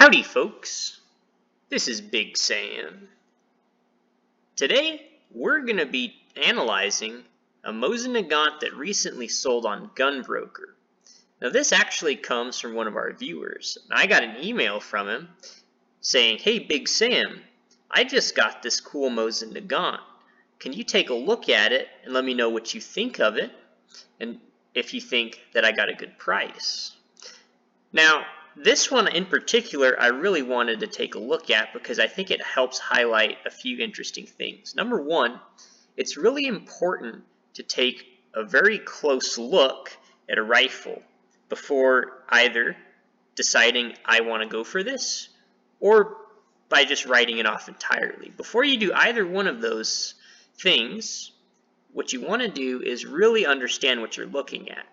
Howdy folks, this is Big Sam. Today we're going to be analyzing a Mosin Nagant that recently sold on Gunbroker. Now this actually comes from one of our viewers. I got an email from him saying, "Hey Big Sam, I just got this cool Mosin Nagant. Can you take a look at it and let me know what you think of it and if you think that I got a good price?" Now this one in particular I really wanted to take a look at because I think it helps highlight a few interesting things. Number one, it's really important to take a very close look at a rifle before either deciding I want to go for this or by just writing it off entirely. Before you do either one of those things, what you want to do is really understand what you're looking at.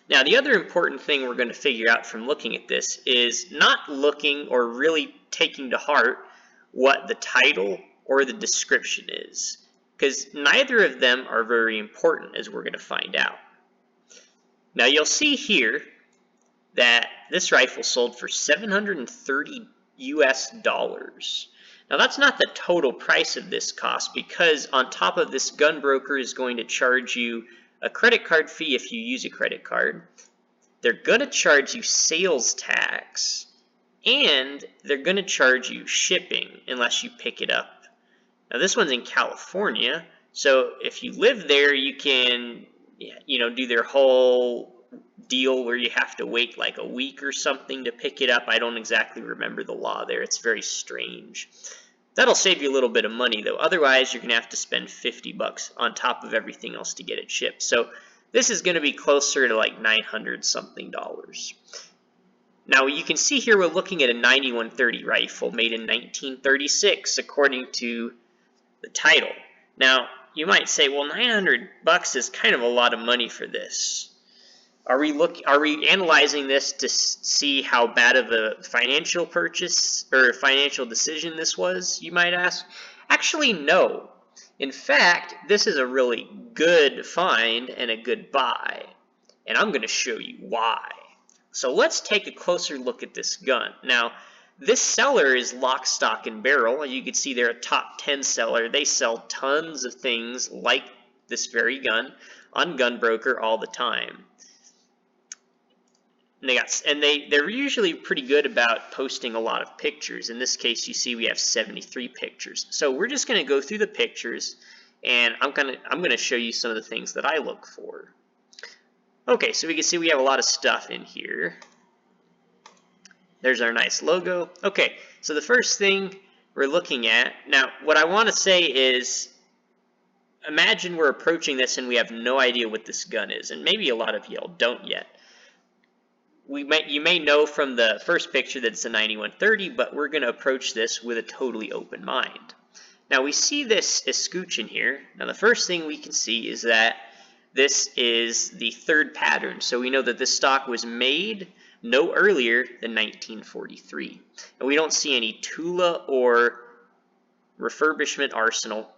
Now, the other important thing we're going to figure out from looking at this is not looking or really taking to heart what the title or the description is, because neither of them are very important, as we're going to find out. Now, you'll see here that this rifle sold for $730 US. Now, that's not the total price of this cost, because on top of this, Gunbroker is going to charge you a credit card fee if you use a credit card. They're going to charge you sales tax, and they're going to charge you shipping unless you pick it up. Now this one's in California, so if you live there, you can, do their whole deal where you have to wait like a week or something to pick it up. I don't exactly remember the law there. It's very strange. That'll save you a little bit of money though. Otherwise, you're going to have to spend $50 on top of everything else to get it shipped. So this is going to be closer to like $900 something. Now you can see here we're looking at a 9130 rifle made in 1936 according to the title. Now you might say, well, $900 is kind of a lot of money for this. Are we analyzing this to see how bad of a financial purchase or financial decision this was, you might ask? Actually, no. In fact, this is a really good find and a good buy, and I'm going to show you why. So let's take a closer look at this gun. Now, this seller is lock, stock, and barrel. You can see they're a top 10 seller. They sell tons of things like this very gun on Gunbroker all the time. They're usually pretty good about posting a lot of pictures. In this case, you see we have 73 pictures. So we're just going to go through the pictures, and I'm going to show you some of the things that I look for. Okay, so we can see we have a lot of stuff in here. There's our nice logo. Okay, so the first thing we're looking at, now what I want to say is, imagine we're approaching this and we have no idea what this gun is, and maybe a lot of y'all don't yet. You may know from the first picture that it's a 9130, but we're going to approach this with a totally open mind. Now we see this escutcheon here. Now the first thing we can see is that this is the third pattern, so we know that this stock was made no earlier than 1943. And we don't see any Tula or refurbishment arsenal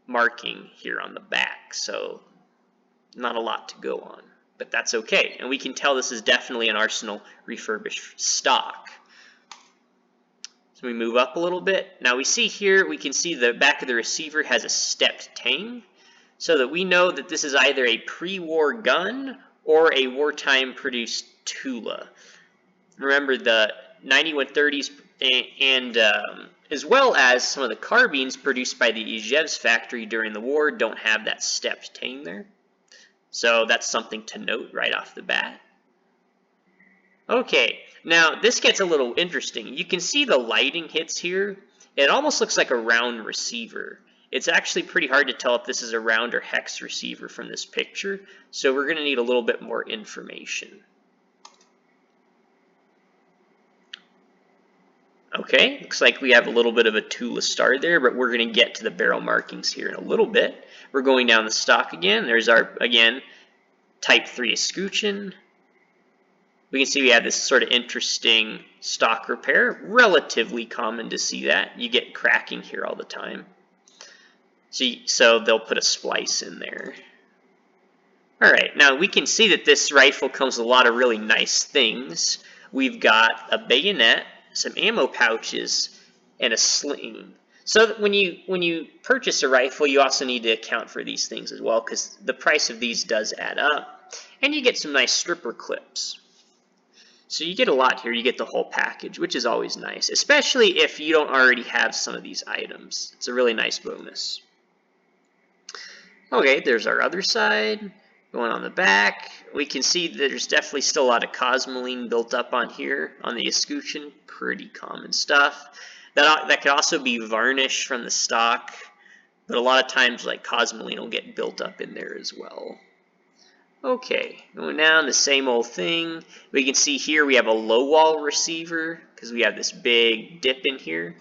marking here on the back, so not a lot to go on. But that's okay, and we can tell this is definitely an Arsenal refurbished stock. So we move up a little bit. Now we see here, we can see the back of the receiver has a stepped tang, so that we know that this is either a pre-war gun or a wartime produced Tula. Remember, the 9130s and as well as some of the carbines produced by the Ijev's factory during the war don't have that stepped tang there. So that's something to note right off the bat. Okay, now this gets a little interesting. You can see the lighting hits here. It almost looks like a round receiver. It's actually pretty hard to tell if this is a round or hex receiver from this picture, so we're going to need a little bit more information. Okay, looks like we have a little bit of a Tula star there, but we're going to get to the barrel markings here in a little bit. We're going down the stock again. There's our, again, Type 3 escutcheon. We can see we have this sort of interesting stock repair. Relatively common to see that. You get cracking here all the time. So they'll put a splice in there. Alright, now we can see that this rifle comes with a lot of really nice things. We've got a bayonet some ammo pouches, and a sling. So when you purchase a rifle, you also need to account for these things as well, because the price of these does add up. And you get some nice stripper clips. So you get a lot here. You get the whole package, which is always nice, especially if you don't already have some of these items. It's a really nice bonus. Okay, there's our other side. Going on the back, we can see that there's definitely still a lot of cosmoline built up on here on the escutcheon. Pretty common stuff. That could also be varnish from the stock, but a lot of times like cosmoline will get built up in there as well. Okay, going down the same old thing. We can see here we have a low wall receiver because we have this big dip in here.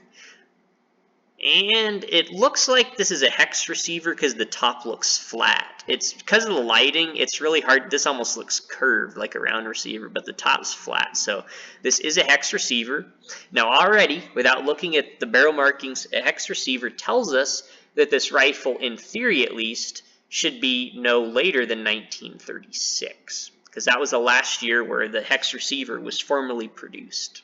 And it looks like this is a hex receiver because the top looks flat. It's because of the lighting, it's really hard. This almost looks curved like a round receiver, but the top's flat. So this is a hex receiver. Now already, without looking at the barrel markings, a hex receiver tells us that this rifle, in theory at least, should be no later than 1936, because that was the last year where the hex receiver was formally produced.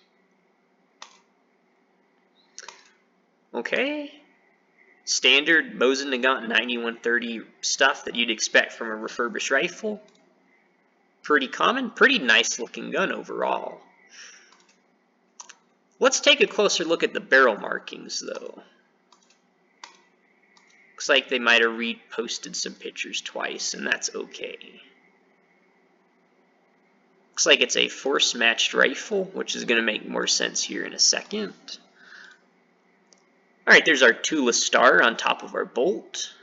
Okay, standard Mosin Nagant 9130 stuff that you'd expect from a refurbished rifle. Pretty common, pretty nice looking gun overall. Let's take a closer look at the barrel markings though. Looks like they might have reposted some pictures twice, and that's okay. Looks like it's a force matched rifle, which is going to make more sense here in a second. Alright, there's our Tula star on top of our bolt.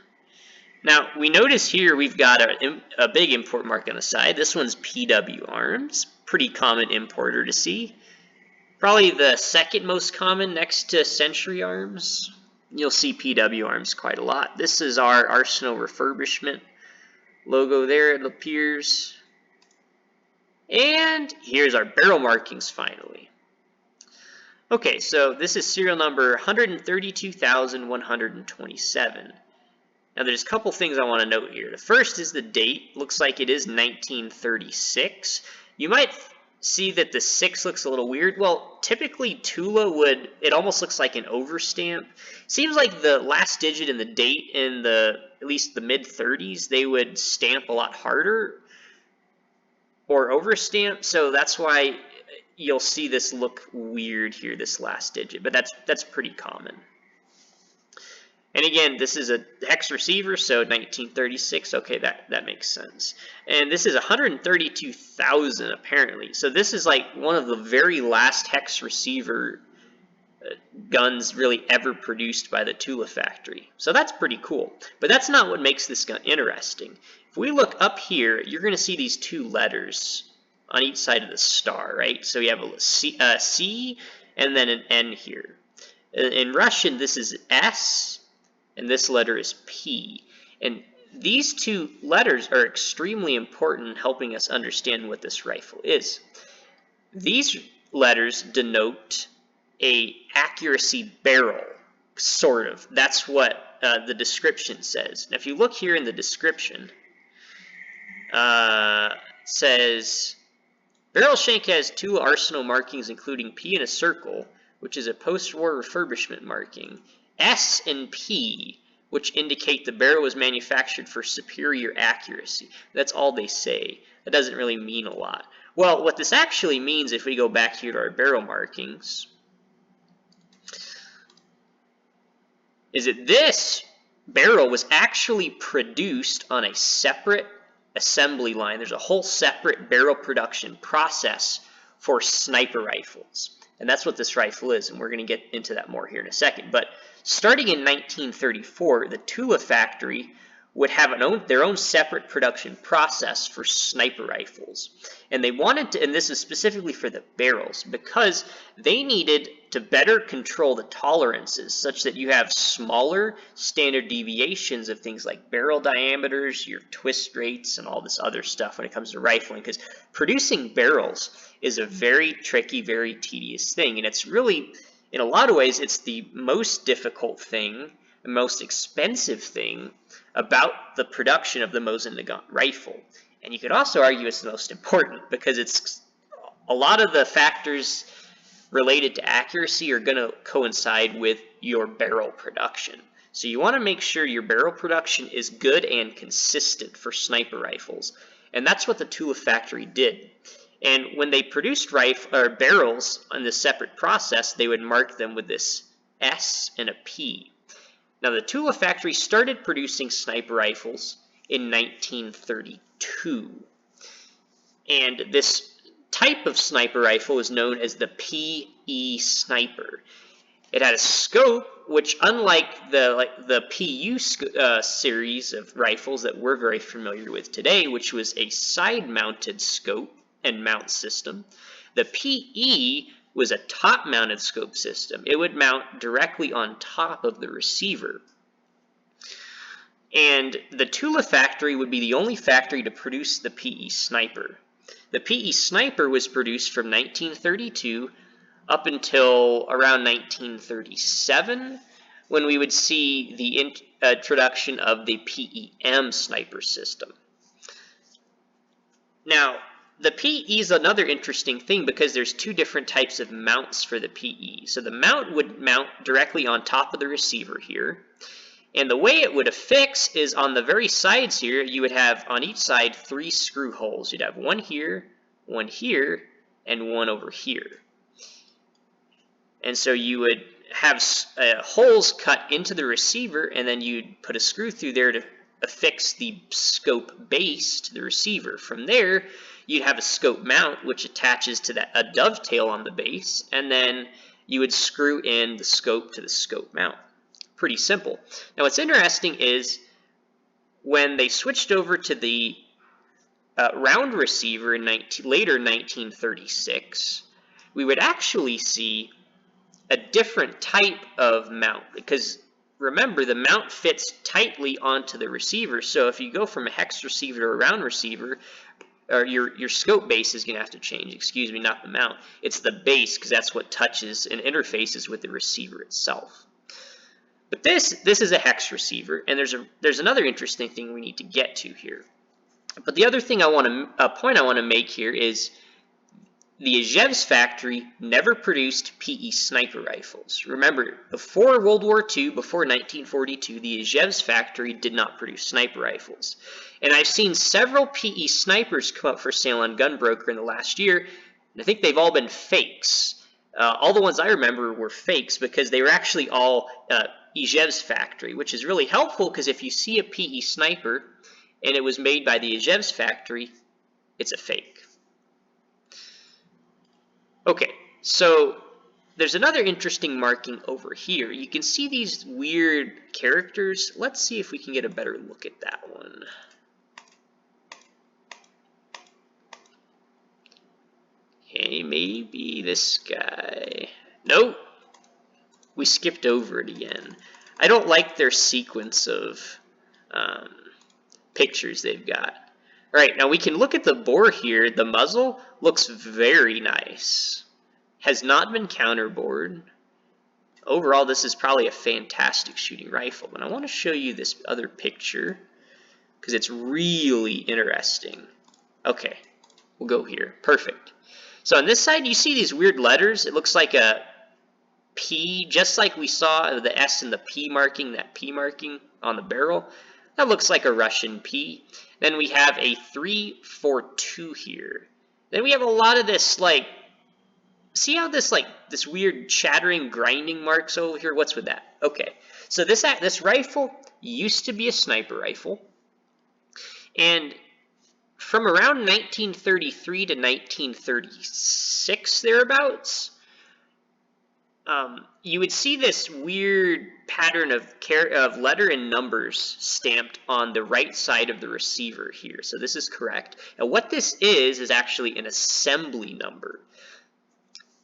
Now, we notice here we've got a big import mark on the side. This one's PW Arms. Pretty common importer to see. Probably the second most common next to Century Arms. You'll see PW Arms quite a lot. This is our Arsenal refurbishment logo there, it appears. And here's our barrel markings finally. Okay, so this is serial number 132,127. Now there's a couple things I want to note here. The first is the date. Looks like it is 1936. You might see that the 6 looks a little weird. Well, typically Tula would, it almost looks like an overstamp. Seems like the last digit in the date in at least the mid-30s, they would stamp a lot harder or overstamp, so that's why you'll see this look weird here, this last digit, but that's pretty common. And again, this is a hex receiver, so 1936, okay, that makes sense. And this is 132,000 apparently, so this is like one of the very last hex receiver guns really ever produced by the Tula factory. So that's pretty cool, but that's not what makes this gun interesting. If we look up here, you're going to see these two letters on each side of the star, right? So you have a C and then an N here. In Russian, this is S, and this letter is P. And these two letters are extremely important in helping us understand what this rifle is. These letters denote a accuracy barrel, sort of. That's what the description says. Now, if you look here in the description, it says, barrel shank has two Arsenal markings, including P in a circle, which is a post-war refurbishment marking, S and P, which indicate the barrel was manufactured for superior accuracy. That's all they say. That doesn't really mean a lot. Well, what this actually means, if we go back here to our barrel markings, is that this barrel was actually produced on a separate assembly line. There's a whole separate barrel production process for sniper rifles. And that's what this rifle is, and we're going to get into that more here in a second. But starting in 1934, the Tula factory would have their own separate production process for sniper rifles. And they wanted to, and this is specifically for the barrels, because they needed to better control the tolerances such that you have smaller standard deviations of things like barrel diameters, your twist rates, and all this other stuff when it comes to rifling, because producing barrels is a very tricky, very tedious thing, and it's really, in a lot of ways, it's the most difficult thing, the most expensive thing about the production of the Mosin Nagant rifle. And you could also argue it's the most important, because it's a lot of the factors related to accuracy are going to coincide with your barrel production. So you want to make sure your barrel production is good and consistent for sniper rifles. And that's what the Tula factory did. And when they produced barrels in the separate process, they would mark them with this S and a P. Now the Tula factory started producing sniper rifles in 1932. And this type of sniper rifle is known as the PE sniper. It had a scope which, unlike the PU series of rifles that we're very familiar with today, which was a side-mounted scope and mount system, the PE was a top-mounted scope system. It would mount directly on top of the receiver. And the Tula factory would be the only factory to produce the PE sniper. The PE sniper was produced from 1932 up until around 1937, when we would see the introduction of the PEM sniper system. Now, the PE is another interesting thing because there's two different types of mounts for the PE. So the mount would mount directly on top of the receiver here. And the way it would affix is on the very sides here, you would have on each side 3 screw holes. You'd have one here, and one over here. And so you would have holes cut into the receiver, and then you'd put a screw through there to affix the scope base to the receiver. From there, you'd have a scope mount, which attaches to a dovetail on the base, and then you would screw in the scope to the scope mount. Pretty simple. Now what's interesting is when they switched over to the round receiver in later 1936, we would actually see a different type of mount, because remember, the mount fits tightly onto the receiver. So if you go from a hex receiver to a round receiver, or your scope base is going to have to change. Excuse me, not the mount. It's the base, because that's what touches and interfaces with the receiver itself. But this is a hex receiver, and there's another interesting thing we need to get to here. But the other thing point I want to make here is the Ijev's factory never produced PE sniper rifles. Remember, before World War II, before 1942, the Ijev's factory did not produce sniper rifles. And I've seen several PE snipers come up for sale on Gunbroker in the last year, and I think they've all been fakes. All the ones I remember were fakes because they were actually all Ijev's factory, which is really helpful because if you see a PE sniper and it was made by the Ijev's factory, it's a fake. Okay, so there's another interesting marking over here. You can see these weird characters. Let's see if we can get a better look at that one. Okay, maybe this guy. Nope, we skipped over it again. I don't like their sequence of pictures they've got. All right, now we can look at the bore here. The muzzle looks very nice. Has not been counterbored. Overall, this is probably a fantastic shooting rifle. And I want to show you this other picture because it's really interesting. Okay, we'll go here. Perfect. So on this side, you see these weird letters. It looks like a P, just like we saw the S and the P marking, that P marking on the barrel. That looks like a Russian P. Then we have a 342 here. Then we have a lot of this, like, see how this weird chattering, grinding marks over here? What's with that? Okay, so this rifle used to be a sniper rifle, and from around 1933 to 1936 thereabouts, you would see this weird pattern of letter and numbers stamped on the right side of the receiver here. So this is correct. And what this is actually an assembly number.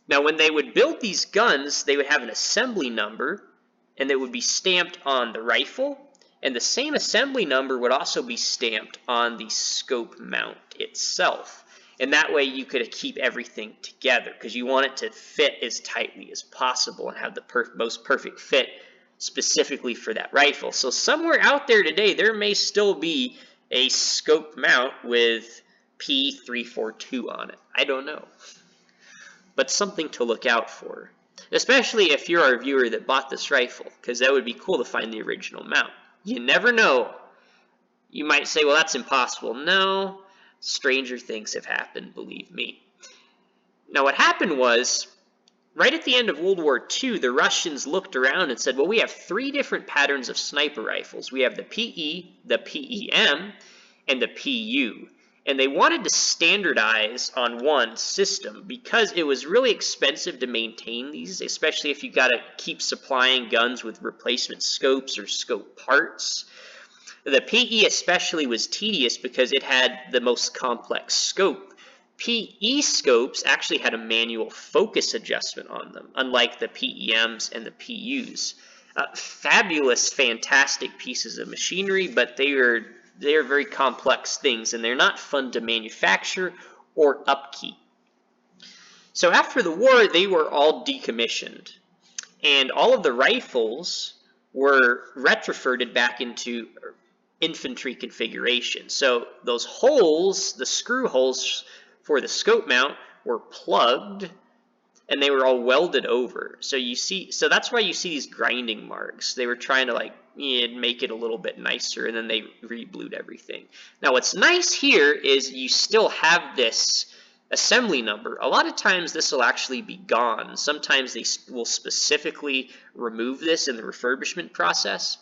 Now when they would build these guns, they would have an assembly number, and it would be stamped on the rifle, and the same assembly number would also be stamped on the scope mount itself. And that way you could keep everything together because you want it to fit as tightly as possible and have the most perfect fit specifically for that rifle. So somewhere out there today, there may still be a scope mount with P342 on it. I don't know. but something to look out for, especially if you're our viewer that bought this rifle, because that would be cool to find the original mount. You never know. You might say, well, that's impossible. No, stranger things have happened, believe me. Now, what happened was, right at the end of World War II, the Russians looked around and said, well, we have 3 different patterns of sniper rifles. We have the PE, the PEM, and the PU. And they wanted to standardize on one system because it was really expensive to maintain these, especially if you got to keep supplying guns with replacement scopes or scope parts. The PE especially was tedious because it had the most complex scope. PE scopes actually had a manual focus adjustment on them, unlike the PEMs and the PUs. Fabulous, fantastic pieces of machinery, but they are very complex things, and they're not fun to manufacture or upkeep. So after the war, they were all decommissioned, and all of the rifles were retrofitted back into infantry configuration. So those holes, the screw holes for the scope mount, were plugged, and they were all welded over. So that's why you see these grinding marks. They were trying to make it a little bit nicer, and then they reblued everything. Now what's nice here is you still have this assembly number. A lot of times this will actually be gone. Sometimes they will specifically remove this in the refurbishment process.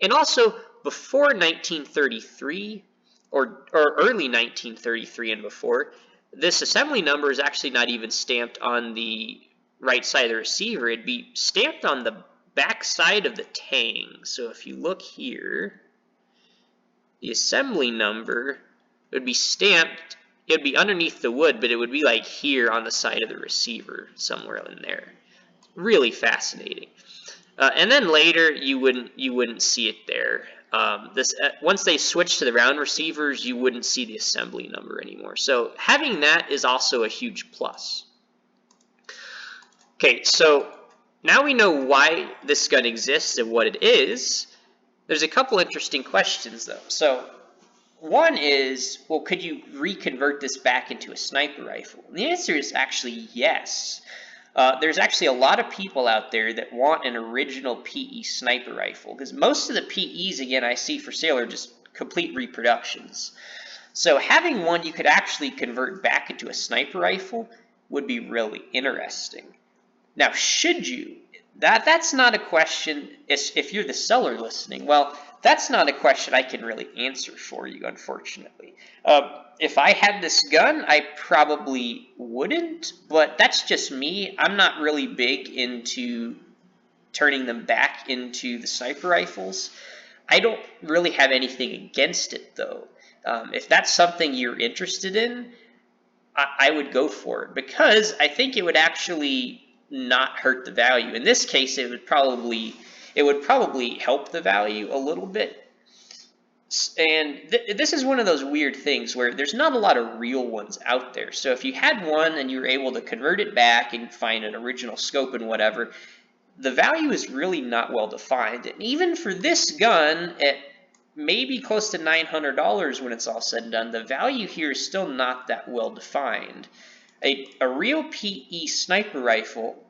And also, before 1933, or early 1933 and before, this assembly number is actually not even stamped on the right side of the receiver. It'd be stamped on the back side of the tang. So if you look here, the assembly number would be stamped. It would be underneath the wood, but it would be like here on the side of the receiver, somewhere in there. Really fascinating. And then later, you wouldn't see it there. Once they switched to the round receivers, you wouldn't see the assembly number anymore. So having that is also a huge plus. Okay, so now we know why this gun exists and what it is. There's a couple interesting questions though. So one is, well, could you reconvert this back into a sniper rifle? And the answer is actually yes. There's actually a lot of people out there that want an original PE sniper rifle, because most of the PEs, again, I see for sale are just complete reproductions. So having one you could actually convert back into a sniper rifle would be really interesting. Now, should you? That's not a question, if you're the seller listening, well, that's not a question I can really answer for you, unfortunately. If I had this gun, I probably wouldn't, but that's just me. I'm not really big into turning them back into the sniper rifles. I don't really have anything against it, though. If that's something you're interested in, I would go for it, because I think it would actually not hurt the value. In this case, it would probably help the value a little bit. And this is one of those weird things where there's not a lot of real ones out there. So if you had one and you were able to convert it back and find an original scope and whatever, the value is really not well defined. And even for this gun, at maybe close to $900 when it's all said and done, the value here is still not that well defined. A real PE sniper rifle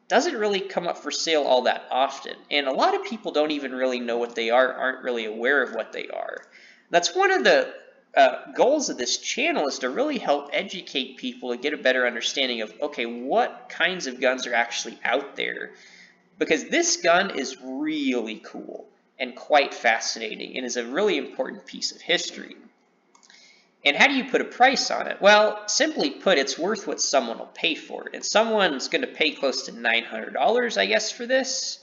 doesn't really come up for sale all that often, and a lot of people don't even really know what they are, aren't really aware of what they are. That's one of the goals of this channel, is to really help educate people to get a better understanding of, okay, what kinds of guns are actually out there, because this gun is really cool and quite fascinating and is a really important piece of history. And how do you put a price on it? Well, simply put, it's worth what someone will pay for it. And someone's going to pay close to $900, I guess, for this.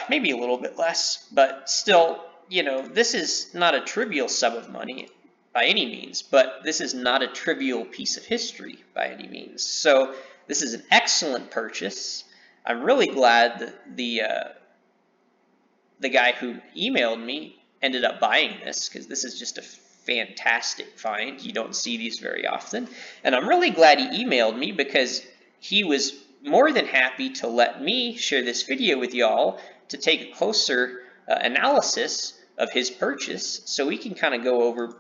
Maybe a little bit less, but still, this is not a trivial sum of money by any means, but this is not a trivial piece of history by any means. So this is an excellent purchase. I'm really glad that the guy who emailed me ended up buying this, because this is just a fantastic find. You don't see these very often. And I'm really glad he emailed me, because he was more than happy to let me share this video with y'all to take a closer analysis of his purchase, so we can kind of go over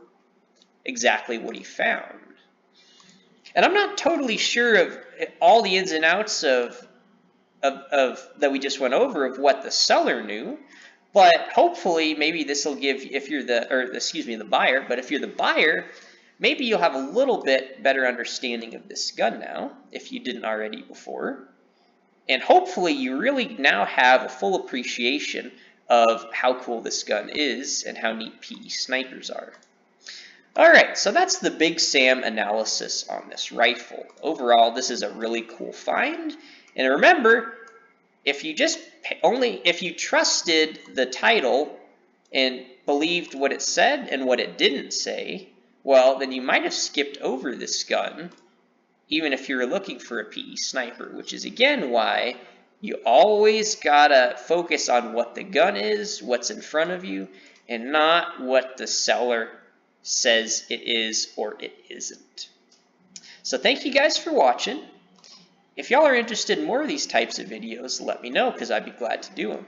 exactly what he found. And I'm not totally sure of all the ins and outs of that we just went over of what the seller knew, but hopefully maybe this will give, if you're the buyer, but if you're the buyer, maybe you'll have a little bit better understanding of this gun now, if you didn't already before. And hopefully you really now have a full appreciation of how cool this gun is and how neat PE snipers are. Alright, so that's the Big Sam analysis on this rifle. Overall, this is a really cool find. And remember, if you trusted the title and believed what it said and what it didn't say, well, then you might have skipped over this gun, even if you were looking for a PE sniper, which is again why you always gotta focus on what the gun is, what's in front of you, and not what the seller says it is or it isn't. So thank you guys for watching. If y'all are interested in more of these types of videos, let me know, because I'd be glad to do them.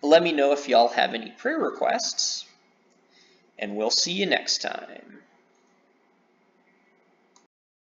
Let me know if y'all have any prayer requests, and we'll see you next time.